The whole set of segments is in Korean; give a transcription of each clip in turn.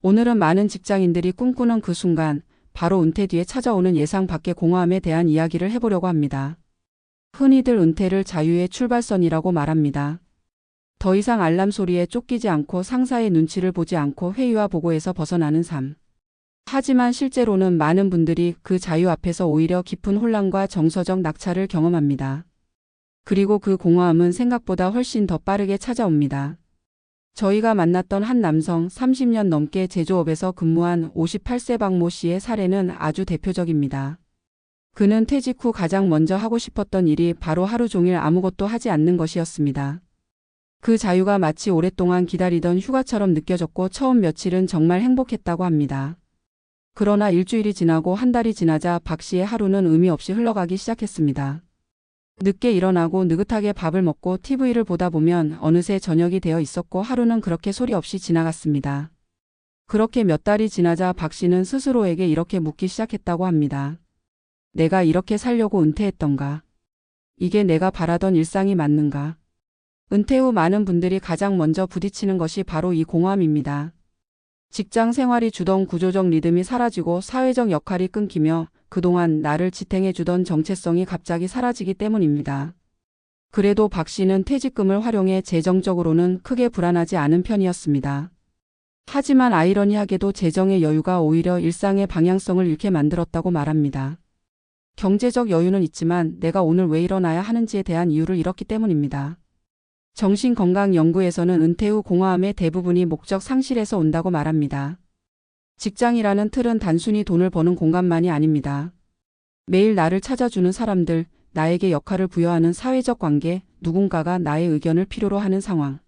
오늘은 많은 직장인들이 꿈꾸는 그 순간, 바로 은퇴 뒤에 찾아오는 예상 밖의 공허함에 대한 이야기를 해보려고 합니다. 흔히들 은퇴를 자유의 출발선이라고 말합니다. 더 이상 알람 소리에 쫓기지 않고 상사의 눈치를 보지 않고 회의와 보고에서 벗어나는 삶. 하지만 실제로는 많은 분들이 그 자유 앞에서 오히려 깊은 혼란과 정서적 낙차를 경험합니다. 그리고 그 공허함은 생각보다 훨씬 더 빠르게 찾아옵니다. 저희가 만났던 한 남성 30년 넘게 제조업에서 근무한 58세 박모 씨의 사례는 아주 대표적입니다. 그는 퇴직 후 가장 먼저 하고 싶었던 일이 바로 하루 종일 아무것도 하지 않는 것이었습니다. 그 자유가 마치 오랫동안 기다리던 휴가처럼 느껴졌고 처음 며칠은 정말 행복했다고 합니다. 그러나 일주일이 지나고 한 달이 지나자 박 씨의 하루는 의미 없이 흘러가기 시작했습니다. 늦게 일어나고 느긋하게 밥을 먹고 TV를 보다 보면 어느새 저녁이 되어 있었고 하루는 그렇게 소리 없이 지나갔습니다. 그렇게 몇 달이 지나자 박 씨는 스스로에게 이렇게 묻기 시작했다고 합니다. 내가 이렇게 살려고 은퇴했던가? 이게 내가 바라던 일상이 맞는가? 은퇴 후 많은 분들이 가장 먼저 부딪히는 것이 바로 이 공허함입니다. 직장 생활이 주던 구조적 리듬이 사라지고 사회적 역할이 끊기며 그동안 나를 지탱해주던 정체성이 갑자기 사라지기 때문입니다. 그래도 박 씨는 퇴직금을 활용해 재정적으로는 크게 불안하지 않은 편이었습니다. 하지만 아이러니하게도 재정의 여유가 오히려 일상의 방향성을 잃게 만들었다고 말합니다. 경제적 여유는 있지만 내가 오늘 왜 일어나야 하는지에 대한 이유를 잃었기 때문입니다. 정신건강연구에서는 은퇴 후 공허함의 대부분이 목적 상실에서 온다고 말합니다. 직장이라는 틀은 단순히 돈을 버는 공간만이 아닙니다. 매일 나를 찾아주는 사람들, 나에게 역할을 부여하는 사회적 관계, 누군가가 나의 의견을 필요로 하는 상황.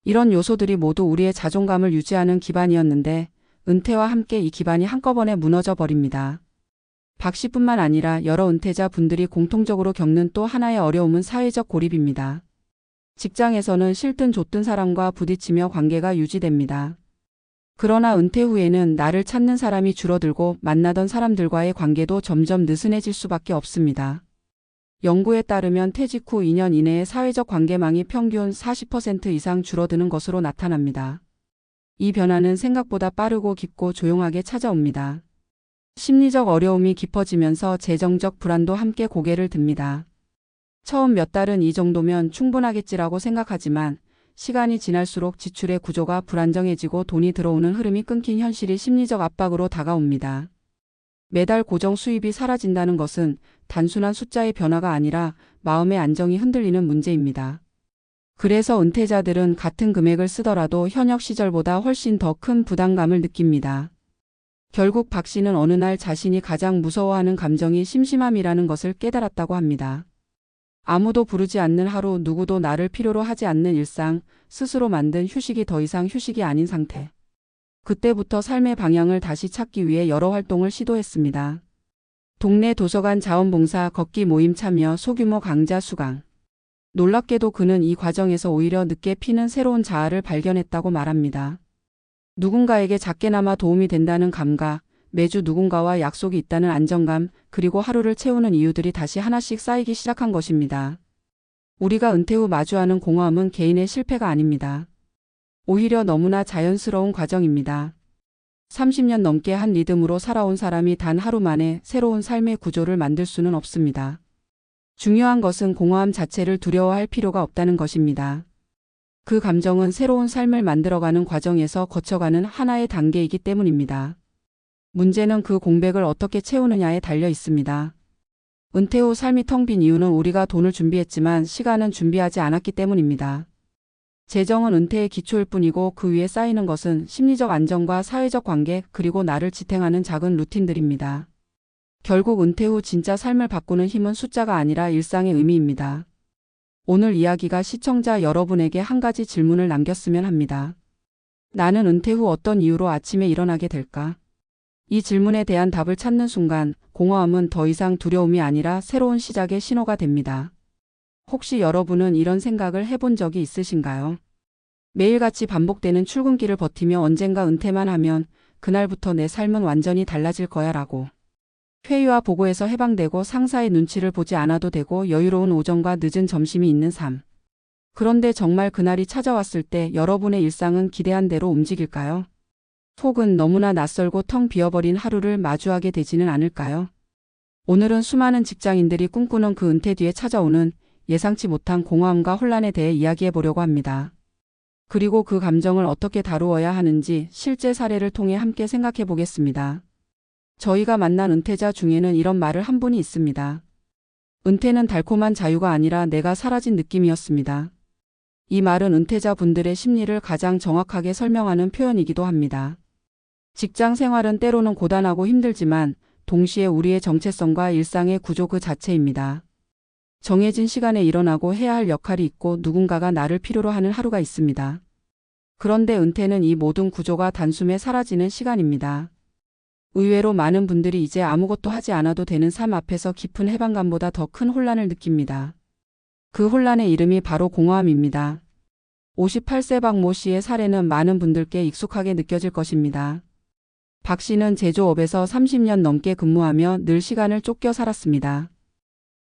이런 요소들이 모두 우리의 자존감을 유지하는 기반이었는데 은퇴와 함께 이 기반이 한꺼번에 무너져 버립니다. 박 씨뿐만 아니라 여러 은퇴자 분들이 공통적으로 겪는 또 하나의 어려움은 사회적 고립입니다. 직장에서는 싫든 좋든 사람과 부딪히며 관계가 유지됩니다. 그러나 은퇴 후에는 나를 찾는 사람이 줄어들고 만나던 사람들과의 관계도 점점 느슨해질 수밖에 없습니다. 연구에 따르면 퇴직 후 2년 이내에 사회적 관계망이 평균 40% 이상 줄어드는 것으로 나타납니다. 이 변화는 생각보다 빠르고 깊고 조용하게 찾아옵니다. 심리적 어려움이 깊어지면서 재정적 불안도 함께 고개를 듭니다. 처음 몇 달은 이 정도면 충분하겠지라고 생각하지만 시간이 지날수록 지출의 구조가 불안정해지고 돈이 들어오는 흐름이 끊긴 현실이 심리적 압박으로 다가옵니다. 매달 고정 수입이 사라진다는 것은 단순한 숫자의 변화가 아니라 마음의 안정이 흔들리는 문제입니다. 그래서 은퇴자들은 같은 금액을 쓰더라도 현역 시절보다 훨씬 더 큰 부담감을 느낍니다. 결국 박 씨는 어느 날 자신이 가장 무서워하는 감정이 심심함이라는 것을 깨달았다고 합니다. 아무도 부르지 않는 하루, 누구도 나를 필요로 하지 않는 일상, 스스로 만든 휴식이 더 이상 휴식이 아닌 상태. 그때부터 삶의 방향을 다시 찾기 위해 여러 활동을 시도했습니다. 동네 도서관 자원봉사, 걷기 모임 참여, 소규모 강좌 수강. 놀랍게도 그는 이 과정에서 오히려 늦게 피는 새로운 자아를 발견했다고 말합니다. 누군가에게 작게나마 도움이 된다는 감각, 매주 누군가와 약속이 있다는 안정감, 그리고 하루를 채우는 이유들이 다시 하나씩 쌓이기 시작한 것입니다. 우리가 은퇴 후 마주하는 공허함은 개인의 실패가 아닙니다. 오히려 너무나 자연스러운 과정입니다. 30년 넘게 한 리듬으로 살아온 사람이 단 하루 만에 새로운 삶의 구조를 만들 수는 없습니다. 중요한 것은 공허함 자체를 두려워할 필요가 없다는 것입니다. 그 감정은 새로운 삶을 만들어가는 과정에서 거쳐가는 하나의 단계이기 때문입니다. 문제는 그 공백을 어떻게 채우느냐에 달려 있습니다. 은퇴 후 삶이 텅 빈 이유는 우리가 돈을 준비했지만 시간은 준비하지 않았기 때문입니다. 재정은 은퇴의 기초일 뿐이고 그 위에 쌓이는 것은 심리적 안정과 사회적 관계 그리고 나를 지탱하는 작은 루틴들입니다. 결국 은퇴 후 진짜 삶을 바꾸는 힘은 숫자가 아니라 일상의 의미입니다. 오늘 이야기가 시청자 여러분에게 한 가지 질문을 남겼으면 합니다. 나는 은퇴 후 어떤 이유로 아침에 일어나게 될까? 이 질문에 대한 답을 찾는 순간 공허함은 더 이상 두려움이 아니라 새로운 시작의 신호가 됩니다. 혹시 여러분은 이런 생각을 해본 적이 있으신가요? 매일같이 반복되는 출근길을 버티며 언젠가 은퇴만 하면 그날부터 내 삶은 완전히 달라질 거야 라고. 회의와 보고에서 해방되고 상사의 눈치를 보지 않아도 되고 여유로운 오전과 늦은 점심이 있는 삶. 그런데 정말 그날이 찾아왔을 때 여러분의 일상은 기대한 대로 움직일까요? 혹은 너무나 낯설고 텅 비어버린 하루를 마주하게 되지는 않을까요? 오늘은 수많은 직장인들이 꿈꾸는 그 은퇴 뒤에 찾아오는 예상치 못한 공허함과 혼란에 대해 이야기해 보려고 합니다. 그리고 그 감정을 어떻게 다루어야 하는지 실제 사례를 통해 함께 생각해 보겠습니다. 저희가 만난 은퇴자 중에는 이런 말을 한 분이 있습니다. 은퇴는 달콤한 자유가 아니라 내가 사라진 느낌이었습니다. 이 말은 은퇴자 분들의 심리를 가장 정확하게 설명하는 표현이기도 합니다. 직장 생활은 때로는 고단하고 힘들지만 동시에 우리의 정체성과 일상의 구조 그 자체입니다. 정해진 시간에 일어나고 해야 할 역할이 있고 누군가가 나를 필요로 하는 하루가 있습니다. 그런데 은퇴는 이 모든 구조가 단숨에 사라지는 시간입니다. 의외로 많은 분들이 이제 아무것도 하지 않아도 되는 삶 앞에서 깊은 해방감보다 더 큰 혼란을 느낍니다. 그 혼란의 이름이 바로 공허함입니다. 58세 박모 씨의 사례는 많은 분들께 익숙하게 느껴질 것입니다. 박 씨는 제조업에서 30년 넘게 근무하며 늘 시간을 쫓겨 살았습니다.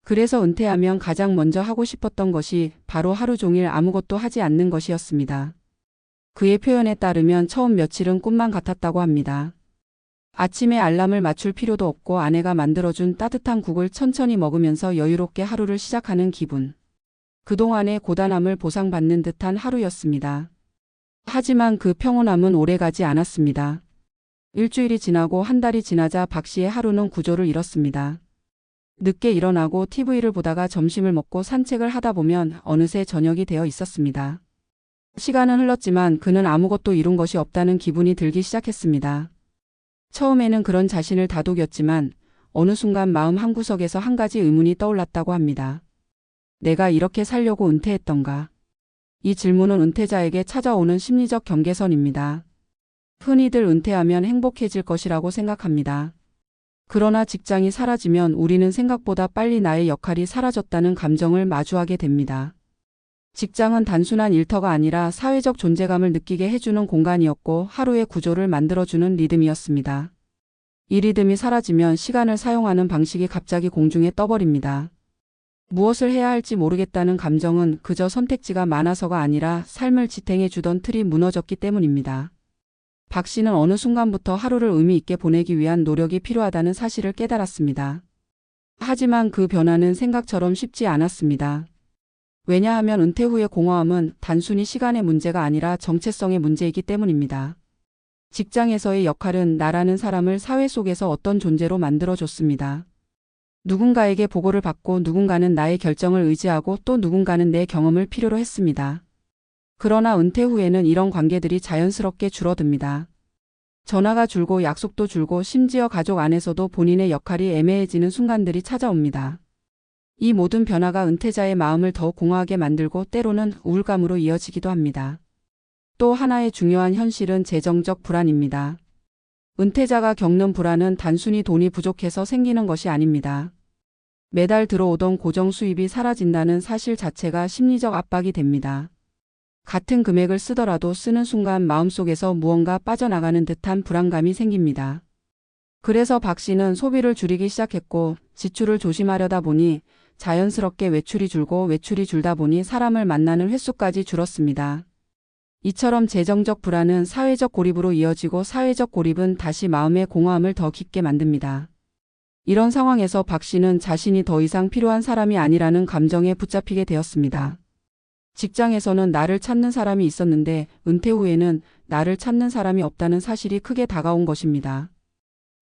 그래서 은퇴하면 가장 먼저 하고 싶었던 것이 바로 하루 종일 아무것도 하지 않는 것이었습니다. 그의 표현에 따르면 처음 며칠은 꿈만 같았다고 합니다. 아침에 알람을 맞출 필요도 없고 아내가 만들어준 따뜻한 국을 천천히 먹으면서 여유롭게 하루를 시작하는 기분. 그동안의 고단함을 보상받는 듯한 하루였습니다. 하지만 그 평온함은 오래가지 않았습니다. 일주일이 지나고 한 달이 지나자 박 씨의 하루는 구조를 잃었습니다. 늦게 일어나고 TV를 보다가 점심을 먹고 산책을 하다 보면 어느새 저녁이 되어 있었습니다. 시간은 흘렀지만 그는 아무것도 이룬 것이 없다는 기분이 들기 시작했습니다. 처음에는 그런 자신을 다독였지만 어느 순간 마음 한구석에서 한 가지 의문이 떠올랐다고 합니다. 내가 이렇게 살려고 은퇴했던가? 이 질문은 은퇴자에게 찾아오는 심리적 경계선입니다. 흔히들 은퇴하면 행복해질 것이라고 생각합니다. 그러나 직장이 사라지면 우리는 생각보다 빨리 나의 역할이 사라졌다는 감정을 마주하게 됩니다. 직장은 단순한 일터가 아니라 사회적 존재감을 느끼게 해주는 공간이었고 하루의 구조를 만들어주는 리듬이었습니다. 이 리듬이 사라지면 시간을 사용하는 방식이 갑자기 공중에 떠버립니다. 무엇을 해야 할지 모르겠다는 감정은 그저 선택지가 많아서가 아니라 삶을 지탱해 주던 틀이 무너졌기 때문입니다. 박 씨는 어느 순간부터 하루를 의미 있게 보내기 위한 노력이 필요하다는 사실을 깨달았습니다. 하지만 그 변화는 생각처럼 쉽지 않았습니다. 왜냐하면 은퇴 후의 공허함은 단순히 시간의 문제가 아니라 정체성의 문제이기 때문입니다. 직장에서의 역할은 나라는 사람을 사회 속에서 어떤 존재로 만들어줬습니다. 누군가에게 보고를 받고 누군가는 나의 결정을 의지하고 또 누군가는 내 경험을 필요로 했습니다. 그러나 은퇴 후에는 이런 관계들이 자연스럽게 줄어듭니다. 전화가 줄고 약속도 줄고 심지어 가족 안에서도 본인의 역할이 애매해지는 순간들이 찾아옵니다. 이 모든 변화가 은퇴자의 마음을 더욱 공허하게 만들고 때로는 우울감으로 이어지기도 합니다. 또 하나의 중요한 현실은 재정적 불안입니다. 은퇴자가 겪는 불안은 단순히 돈이 부족해서 생기는 것이 아닙니다. 매달 들어오던 고정 수입이 사라진다는 사실 자체가 심리적 압박이 됩니다. 같은 금액을 쓰더라도 쓰는 순간 마음속에서 무언가 빠져나가는 듯한 불안감이 생깁니다. 그래서 박 씨는 소비를 줄이기 시작했고 지출을 조심하려다 보니 자연스럽게 외출이 줄고 외출이 줄다 보니 사람을 만나는 횟수까지 줄었습니다. 이처럼 재정적 불안은 사회적 고립으로 이어지고 사회적 고립은 다시 마음의 공허함을 더 깊게 만듭니다. 이런 상황에서 박 씨는 자신이 더 이상 필요한 사람이 아니라는 감정에 붙잡히게 되었습니다. 직장에서는 나를 찾는 사람이 있었는데 은퇴 후에는 나를 찾는 사람이 없다는 사실이 크게 다가온 것입니다.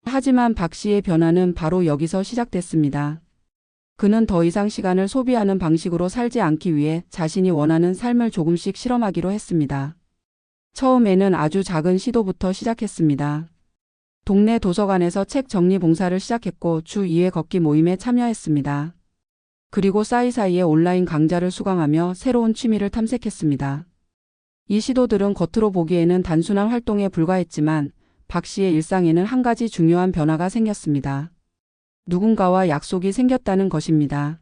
하지만 박 씨의 변화는 바로 여기서 시작됐습니다. 그는 더 이상 시간을 소비하는 방식으로 살지 않기 위해 자신이 원하는 삶을 조금씩 실험하기로 했습니다. 처음에는 아주 작은 시도부터 시작했습니다. 동네 도서관에서 책 정리 봉사를 시작했고 주 2회 걷기 모임에 참여했습니다. 그리고 사이사이에 온라인 강좌를 수강하며 새로운 취미를 탐색했습니다. 이 시도들은 겉으로 보기에는 단순한 활동에 불과했지만 박 씨의 일상에는 한 가지 중요한 변화가 생겼습니다. 누군가와 약속이 생겼다는 것입니다.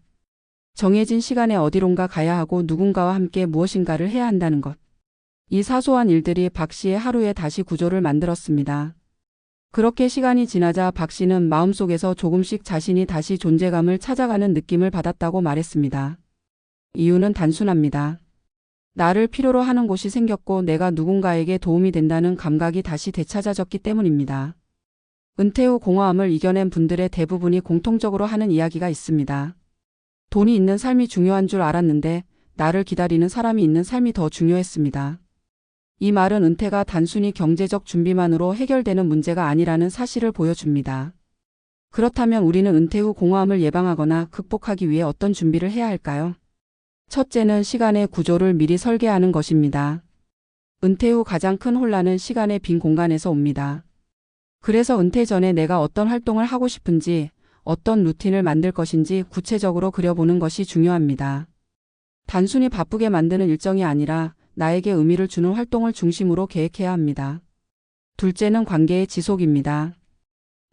정해진 시간에 어디론가 가야 하고 누군가와 함께 무엇인가를 해야 한다는 것. 이 사소한 일들이 박 씨의 하루에 다시 구조를 만들었습니다. 그렇게 시간이 지나자 박 씨는 마음속에서 조금씩 자신이 다시 존재감을 찾아가는 느낌을 받았다고 말했습니다. 이유는 단순합니다. 나를 필요로 하는 곳이 생겼고 내가 누군가에게 도움이 된다는 감각이 다시 되찾아졌기 때문입니다. 은퇴 후 공허함을 이겨낸 분들의 대부분이 공통적으로 하는 이야기가 있습니다. 돈이 있는 삶이 중요한 줄 알았는데 나를 기다리는 사람이 있는 삶이 더 중요했습니다. 이 말은 은퇴가 단순히 경제적 준비만으로 해결되는 문제가 아니라는 사실을 보여줍니다. 그렇다면 우리는 은퇴 후 공허함을 예방하거나 극복하기 위해 어떤 준비를 해야 할까요? 첫째는 시간의 구조를 미리 설계하는 것입니다. 은퇴 후 가장 큰 혼란은 시간의 빈 공간에서 옵니다. 그래서 은퇴 전에 내가 어떤 활동을 하고 싶은지, 어떤 루틴을 만들 것인지 구체적으로 그려보는 것이 중요합니다. 단순히 바쁘게 만드는 일정이 아니라 나에게 의미를 주는 활동을 중심으로 계획해야 합니다. 둘째는 관계의 지속입니다.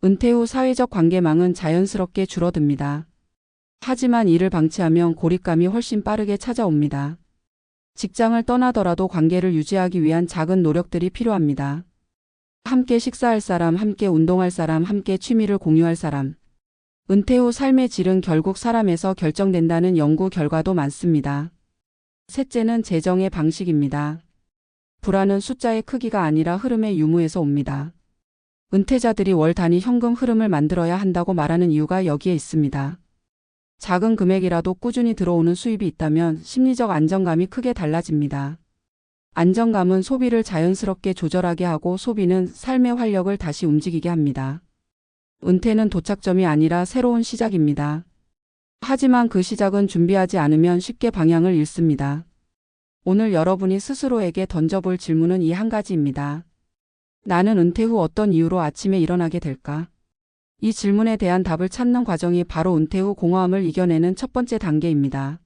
은퇴 후 사회적 관계망은 자연스럽게 줄어듭니다. 하지만 이를 방치하면 고립감이 훨씬 빠르게 찾아옵니다. 직장을 떠나더라도 관계를 유지하기 위한 작은 노력들이 필요합니다. 함께 식사할 사람, 함께 운동할 사람, 함께 취미를 공유할 사람. 은퇴 후 삶의 질은 결국 사람에서 결정된다는 연구 결과도 많습니다. 셋째는 재정의 방식입니다. 불안은 숫자의 크기가 아니라 흐름의 유무에서 옵니다. 은퇴자들이 월 단위 현금 흐름을 만들어야 한다고 말하는 이유가 여기에 있습니다. 작은 금액이라도 꾸준히 들어오는 수입이 있다면 심리적 안정감이 크게 달라집니다. 안정감은 소비를 자연스럽게 조절하게 하고 소비는 삶의 활력을 다시 움직이게 합니다. 은퇴는 도착점이 아니라 새로운 시작입니다. 하지만 그 시작은 준비하지 않으면 쉽게 방향을 잃습니다. 오늘 여러분이 스스로에게 던져볼 질문은 이 한 가지입니다. 나는 은퇴 후 어떤 이유로 아침에 일어나게 될까? 이 질문에 대한 답을 찾는 과정이 바로 은퇴 후 공허함을 이겨내는 첫 번째 단계입니다.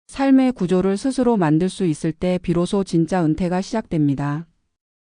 삶의 구조를 스스로 만들 수 있을 때 비로소 진짜 은퇴가 시작됩니다.